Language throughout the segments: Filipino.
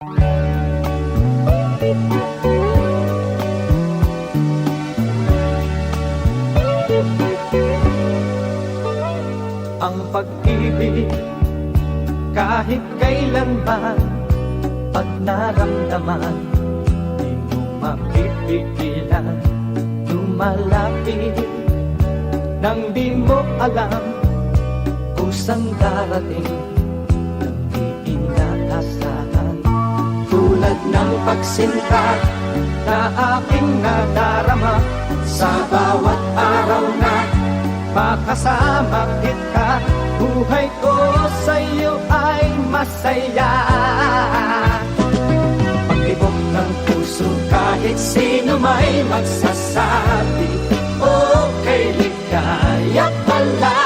Ang pag-ibig kahit kailanman, pag naramdaman, di mo mapipigilan. Lumalapit nang di mo alam kung saan darating, nang di inaasahan. Tulad ng pagsinta na aking nadarama, sa bawat araw na makasama kita, buhay ko sa'yo ay masaya. Pag-ibok ng puso kahit sino may magsasabi, okay, ligaya pala.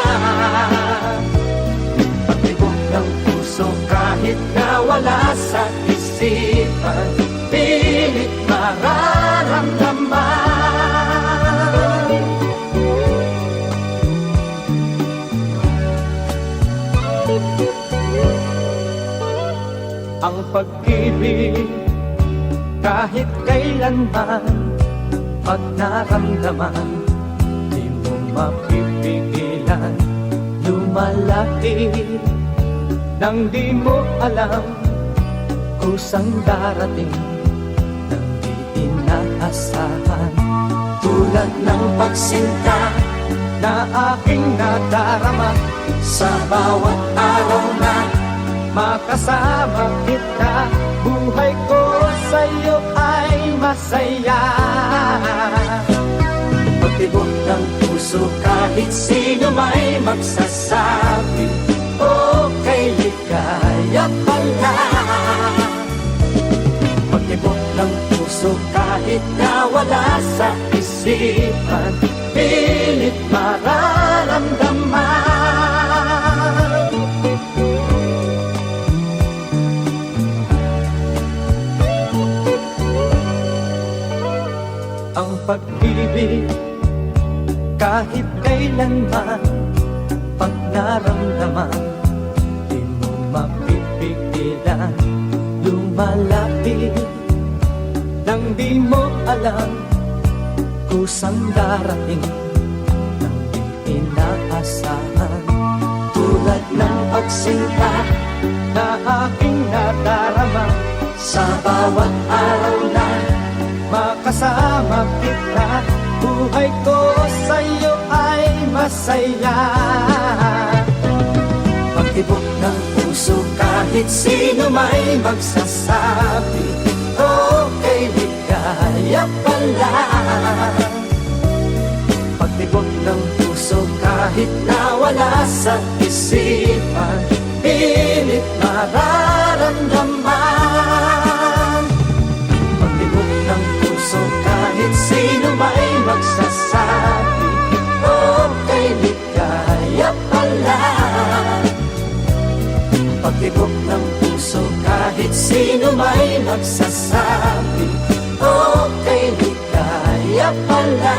Pag-ibok ng puso kahit nawala sa isipan, pilit mararamdaman. Ang pag-ibig kahit kailanman, pag naramdaman, di mo mapipigilan. Lumalapit nang di mo alam kung saan darating, nang di inaasahan. Tulad ng pagsinta na aking nadarama, sa bawat araw na makasama kita, buhay ko sa'yo ay masaya. Pag-ibok ng puso kahit sino may magsasabi, okay, ligaya pala. Pag-ibok ng puso kahit nawala sa isipan, pilit mararamdaman. Ang pag-ibig kahit kailanman, pag naramdaman, di mo mapipigilan. Lumalapit nang di mo alam kung saan darating, nang di inaasahan. Tulad ng pagsinta na aking nadarama, sa bawat araw na makasama kita, buhay ko sa'yo ay masaya. Pag-ibok ng puso kahit sino may magsasabi, okay, ligaya pala. Pag-ibok ng puso kahit nawala sa isipan, pilit mararamdaman. Pag-ibok ng puso kahit sino may magsasabi, okay, ligaya pala. Pag-ibok ng puso kahit sino may magsasabi, okay, ligaya pala.